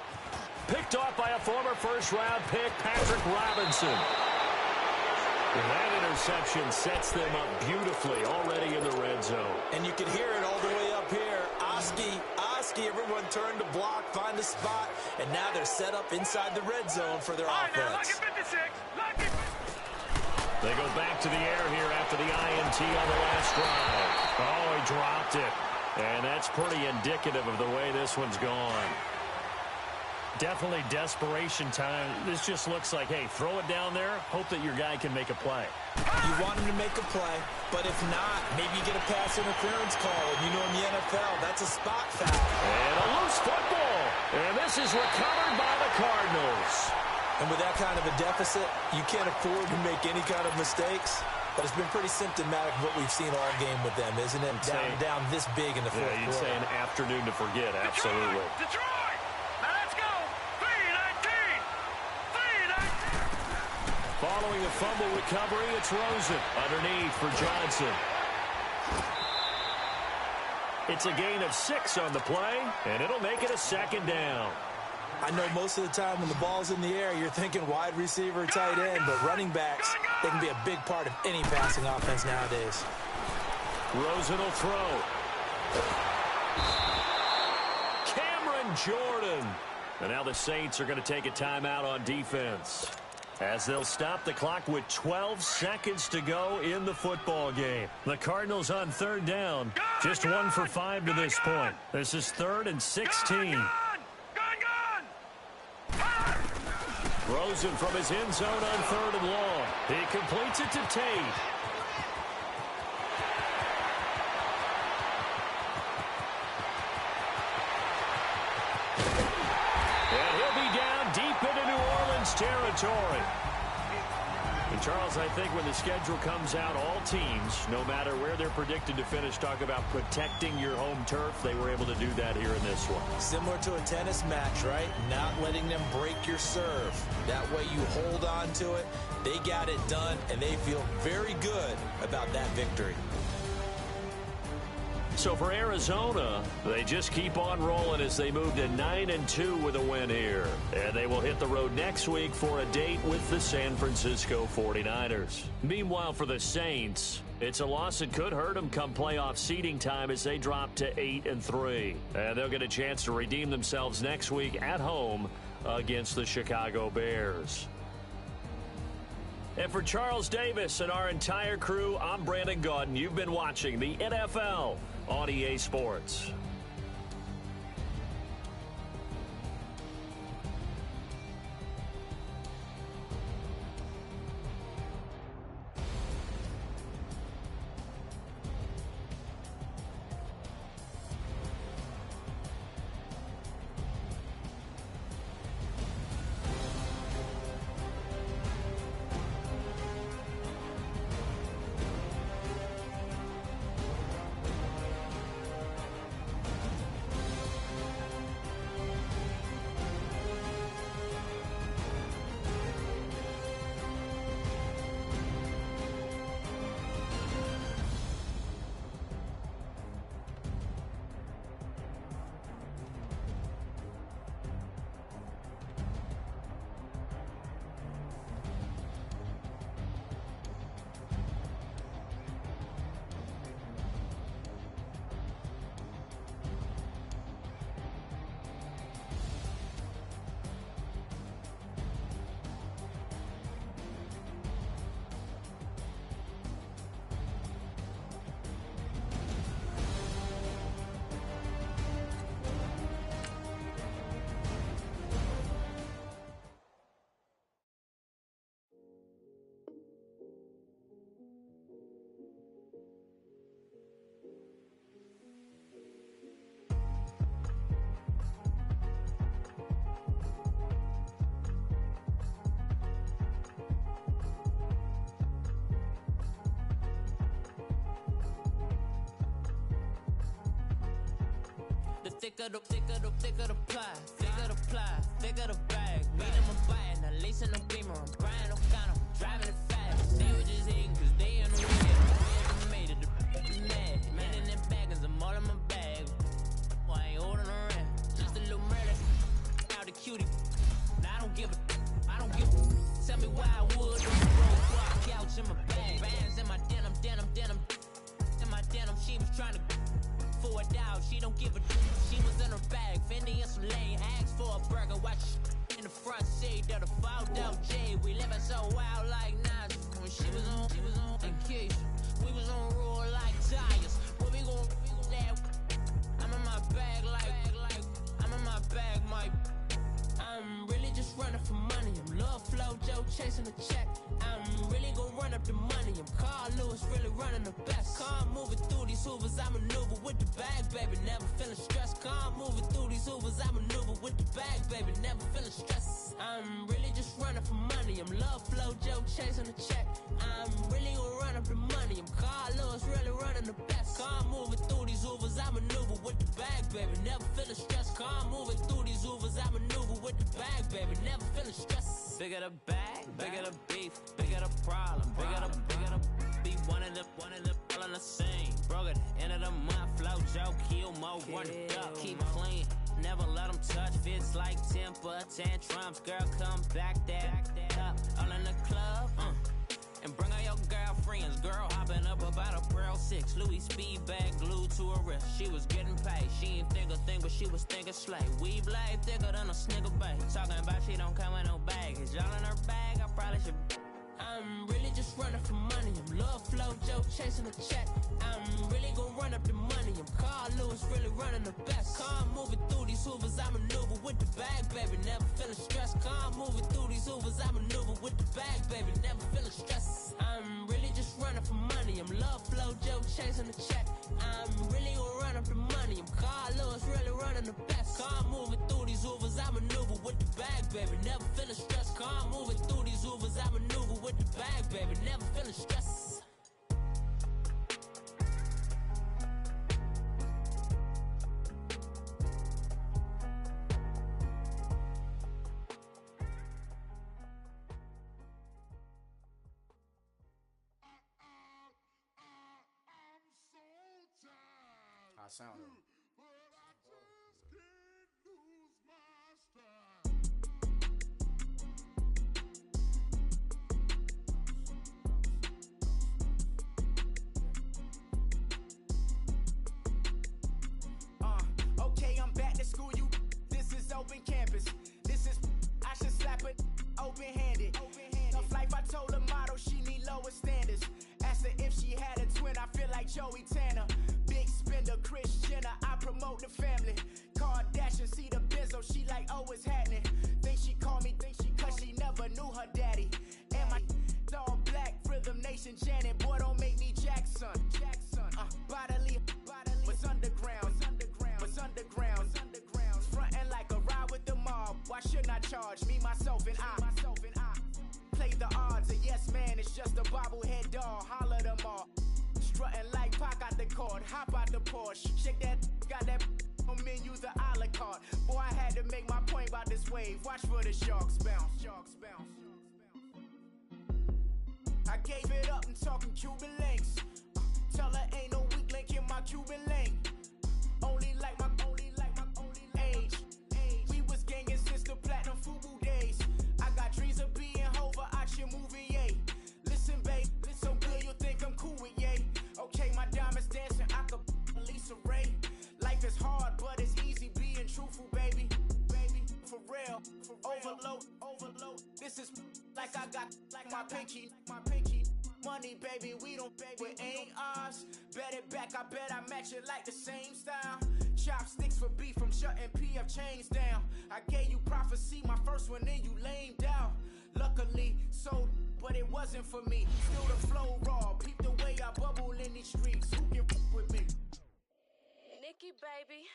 Picked off by a former first-round pick, Patrick Robinson. And that interception sets them up beautifully already in the red zone. And you can hear it all the way up here. Oski, everyone turned to block, find a spot, and now they're set up inside the red zone for their offense. They go back to the air here after the INT on the last drive. Oh, he dropped it. And that's pretty indicative of the way this one's gone. Definitely desperation time. This just looks like, hey, throw it down there, hope that your guy can make a play. You want him to make a play, but if not, maybe you get a pass interference call. And you know in the NFL, that's a spot foul. And a loose football. And this is recovered by the Cardinals. And with that kind of a deficit, you can't afford to make any kind of mistakes. But it's been pretty symptomatic of what we've seen all game with them, isn't it? Down this big in the fourth quarter. You'd say an afternoon to forget, absolutely. Detroit! Now let's go! 3-19! Following the fumble recovery, it's Rosen underneath for Johnson. It's a gain of 6 on the play, and it'll make it a 2nd down. I know most of the time when the ball's in the air, you're thinking wide receiver, tight end, but running backs, they can be a big part of any passing offense nowadays. Rosen will throw. Cameron Jordan. And now the Saints are going to take a timeout on defense, as they'll stop the clock with 12 seconds to go in the football game. The Cardinals on 3rd down, just 1 for 5 to this point. This is 3rd and 16. Rosen from his end zone on 3rd and long. He completes it to Tate. And he'll be down deep into New Orleans territory. And Charles, I think when the schedule comes out, all teams, no matter where they're predicted to finish, talk about protecting your home turf. They were able to do that here in this one. Similar to a tennis match, right? Not letting them break your serve. That way you hold on to it. They got it done, and they feel very good about that victory. So for Arizona, they just keep on rolling as they move to 9-2 with a win here. And they will hit the road next week for a date with the San Francisco 49ers. Meanwhile, for the Saints, it's a loss that could hurt them come playoff seeding time as they drop to 8-3. And they'll get a chance to redeem themselves next week at home against the Chicago Bears. And for Charles Davis and our entire crew, I'm Brandon Gaudin. You've been watching the NFL on EA Sports. thicker the pie, thicker the ply, thicker the bag. Meet them a buying, at least in the beamer. I'm Brian O'Connor, driving it fast. They were just hating cause they in the way. Made it the mad. Man in them baggins, I'm all in my bag. I ain't holding around, just a little murder. Now the cutie. Now I don't give a. Tell me why I would. Roll couch in my bag. Bands in my denim. In my denim, she was trying to for a doubt. She don't give a. She was in her bag. Fendi and some lane. Asked for a burger. Watch in the front seat of the fouled out J. We living so wild like Nas. When she was on vacation. We was on roll like tires. What we gon' that? I'm in my bag like I'm in my bag, Mike. I'm really just running for money. I'm Love Flow Joe chasing the check. I'm really gonna run up the money. I'm Carl Lewis, really running the best. Calm moving through these hoovers, I maneuver with the bag, baby. Never feeling stressed. Calm moving through these hoovers, I maneuver with the bag, baby. Never feeling stressed. I'm really just running for money. I'm Love Flow Joe chasing the check. I'm really gonna run up the money. I'm Carl Lewis, really running the best. Calm moving through these hoovers, I maneuver with the bag, baby. Never feeling stressed. Calm moving through these hoovers, I maneuver with the bag, baby. Never feeling stressed. Bigger the bag, bigger the beef, bigger the problem, bigger the be one of the all in the same. Broke at the end of the month, flow Joe, kill mo, run it up, keep clean. Never let them touch, fits like temper tantrums. Girl, come back that up, all in the club, and bring all your girlfriends. Girl hopping up about a Pearl 6 Louis speed bag glued to her wrist. She was getting paid, she ain't think a thing, but she was thinking slay. We blade thicker than a snicker bag. Talking about she don't come with no baggage. Y'all in her bag, I probably should. I'm really just running for money. I'm Love Flow Joe chasing the check. I'm really gonna run up the money. I'm Carl Lewis, really running the best. Calm moving through these hoovers, I maneuver with the bag, baby. Never feeling stressed. Calm moving through these hoovers, I maneuver with the bag, baby. Never feeling stressed. I'm really just running for money. I'm Love Flow Joe chasing the check. I'm really gonna run up the money. I'm Carl Lewis, really running the best. Calm moving through these hoovers, I maneuver with the bag, baby. Never feeling stressed. Calm moving through these hoovers, I maneuver with the bag, baby. Never feeling stressed. I sound it. Okay, I'm back to school, you. This is open campus. This is, I should slap it open-handed. Tough life, I told her motto, she need lower standards. Asked her if she had a twin, I feel like Joey Tanner. Big spender, Kris Jenner, I promote the family. Kardashian, see the benzo, she like, oh, it's happening. Think she call me, cause she never knew her daddy. And my all black, Rhythm Nation, Janet, boy, don't make me Jackson. Bodily, what's underground? What's underground? Frontin' like a ride with the mob. Why shouldn't I charge me, myself, and I? Play the odds, a yes man, it's just a bobblehead doll. Holler them all. Strutting like Pac out the court, hop out the Porsche. Shake that, got that on menu, the a la carte. Boy, I had to make my point about this wave. Watch for the sharks bounce. I gave it up and talking Cuban links. Tell her ain't no weak link in my Cuban lane. Only like my age. We was gangin' since the platinum FUBU days. I got dreams of being Hova out your movie, yay. Listen, babe, so good you think I'm cool with yay. Okay, my diamonds dancing, I could Lisa Ray. Life is hard, but it's easy being truthful, baby. For real. Overload. This is like I got like my pinky. Money, baby, we don't pay, it ain't ours. Bet it back, I bet I match it like the same style. Chopsticks for beef from shutting PF chains down. I gave you prophecy, my first one, then you lamed out. Luckily, so, but it wasn't for me. Still the flow raw, peep the way I bubble in these streets. Who can f with me? Nikki, baby.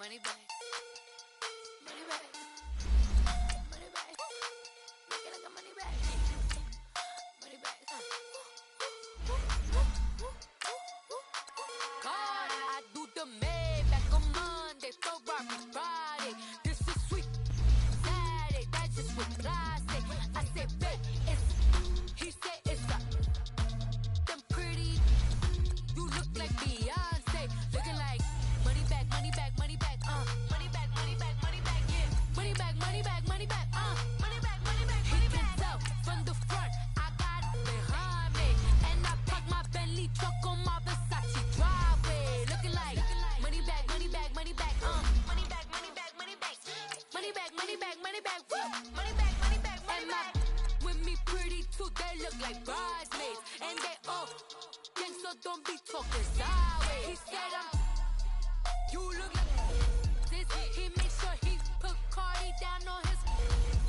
Money bag. Money bag. Money bag. Make it like a money bag. Money bag. God, I do the Maybach on Monday, Ferrari Friday. This is sweet Saturday, that's just with plastic. I say, babe, it's, he said it's a, them pretty, you look like Beyonce, looking like money back, money back, money back, money back, money back, money back, yeah, money back, money back, money back, money back, money back, money back. He can tell from the front, I got it behind me, and I park my Bentley truck on my Versace driveway, looking like money back, money back, money back, money back, money back, money back, money back, money back, money back, woo, money back, money back, money back. With me pretty too, they look like bridesmaids, and they all gang, so don't be talking sideways. He said you look like this. He made sure he put Cardi down on his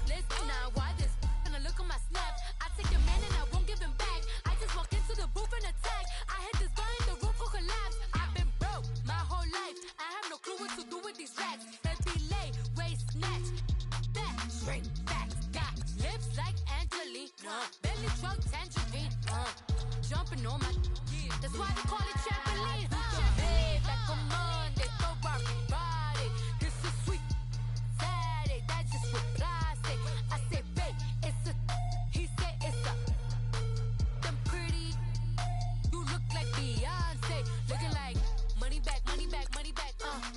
list. Now why this? And I look at my snap. I take your man and I won't give him back. I just walk into the booth and attack. I hit this guy in the roof will collapse. I've been broke my whole life. I have no clue what to do with these racks. That delay, waist snatch, back, straight back. Got lips like Angelina, belly truck tangerine, jumping on my. That's why they call it trampoline. Back on Monday, Ferrari Friday. This is sweet Saturday, that's just with plastic. I say, babe, it's a. He said it's a. Them pretty, you look like Beyonce, looking like money back, money back, money back,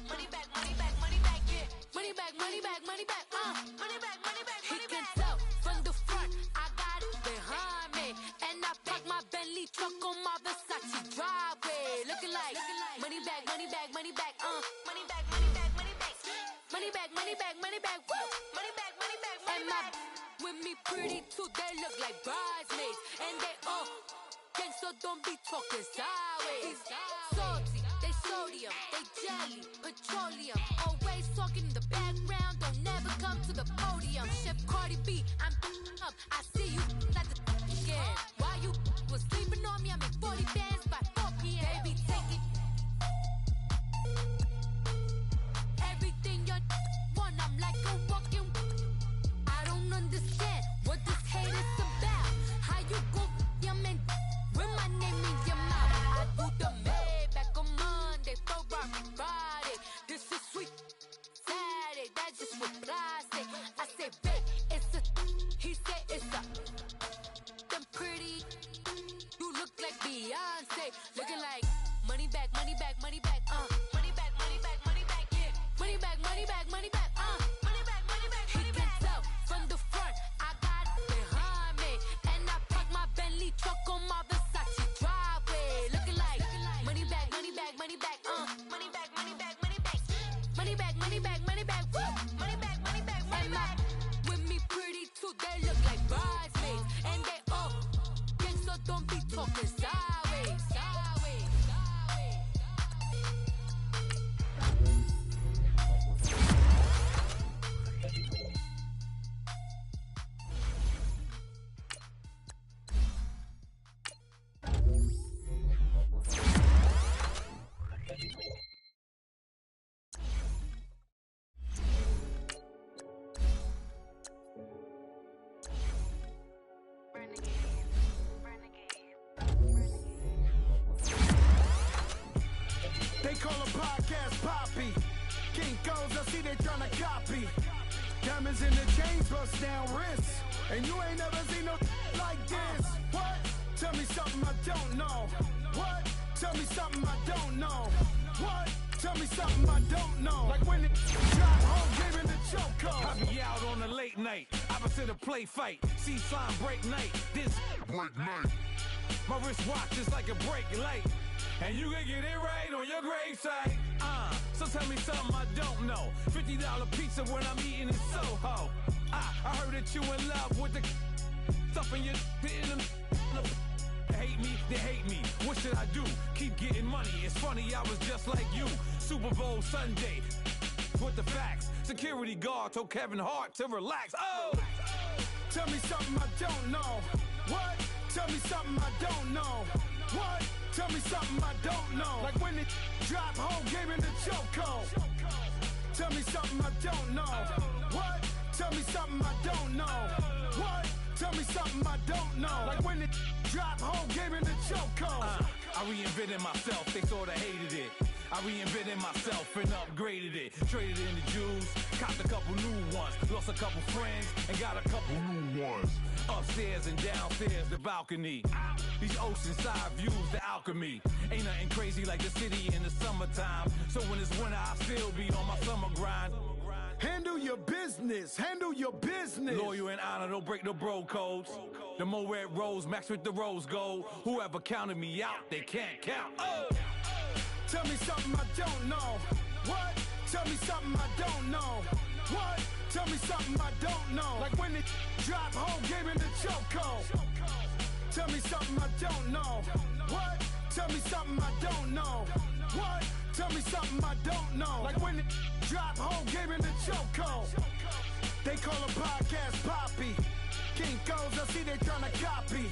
money back, money back, money back, yeah, money back, money back, money back, money back, money back. He can tell from the front, I got it behind me, and I park my Bentley truck on my Versace driveway, looking like money back, money back, money back, money back, money back, money back, money back, money back, money back, woo, money back, money back, money back. With me pretty too, they look like bridesmaids, and they all gang, so don't be talking sideways. Salty, they sodium, they jelly, petroleum, always talking in the background, don't never come to the podium. Chef Cardi B, I'm up, I see you like the again. Why you was sleeping on me? I'm in 40 bands by 4 p.m. They be taking everything you want. I'm like a walking. I don't understand what this hate is about. How you go, your man, with my name in your mouth? I do the Maybach on Monday, Ferrari Friday. This is sweet Saturday, that's just with plastic. I say, babe, it's a. He said it's a. Them pretty, you look like Beyonce, looking like money back, money back, money back, money back, money back, money back, yeah, money back, money back, money back, money back, money back. He can tell from the front, I got it behind me, and I park my Bentley truck on my Versace driveway, looking like money back, money back, money back, money back, money back, money back, money back, money back, money back, woo, money back, money back, money back. With me pretty too, they look like bridesmaids, and they all gang, so don't be talking sideways, sideways, sideways. They call a podcast Poppy. Kinkos, I see they tryna copy. Diamonds in the chains, bust down wrists. And you ain't never seen no like this. What? Tell me something I don't know. What? Tell me something I don't know. What? Tell me something I don't know. Like when it drop home, gave in the chokehold. I be out on a late night, opposite a play fight. See slime break night, this break night. My wristwatch is like a break light. And you can get it right on your gravesite. So tell me something I don't know. $50 pizza when I'm eating in Soho. I heard that you in love with the stuff in your in them. They hate me, they hate me. What should I do? Keep getting money. It's funny, I was just like you. Super Bowl Sunday. With the facts. Security guard told Kevin Hart to relax. Oh! Tell me something I don't know. What? Tell me something I don't know. What? Tell me something I don't know. Like when it drop home, gave in the chokehold. Tell me something I don't know. What? Tell me something I don't know. What? Tell me something I don't know. Like when it dropped, whole game in the chokehold. I reinvented myself, they sorta hated it. I reinvented myself and upgraded it. Traded in the Jews, copped a couple new ones. Lost a couple friends and got a couple new ones. Upstairs and downstairs, the balcony. These oceanside views, the alchemy. Ain't nothing crazy like the city in the summertime. So when it's winter, I still be on my summer grind. Handle your business, handle your business. Loyal and honor, don't break the bro codes. The more red rose, max with the rose gold. Whoever counted me out, they can't count. Oh! Tell me something I don't know. What? Tell me something I don't know. What? Tell me something I don't know. Like when it dropped, whole game in the chokehold. Tell me something I don't know. What? Tell me something I don't know. What? Tell me something I don't know. Like when it dropped, whole game in the chokehold. They call a podcast Poppy. Kinkos, I see they tryna copy.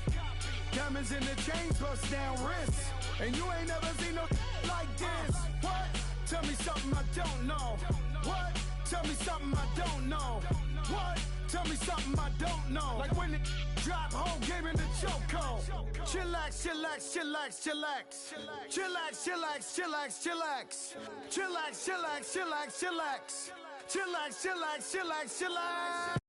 Diamonds in the chains, bust down wrists. And you ain't never seen no like this. What? Tell me something I don't know. What? Tell me something I don't know. What? Tell me something I don't know. Like when it drop, whole game in the chokehold. Chillax, chillax, chillax, chillax. Chillax, chillax, chillax, chillax. Chillax, chillax, chillax, chillax. Chillax, chillax, chillax, chillax.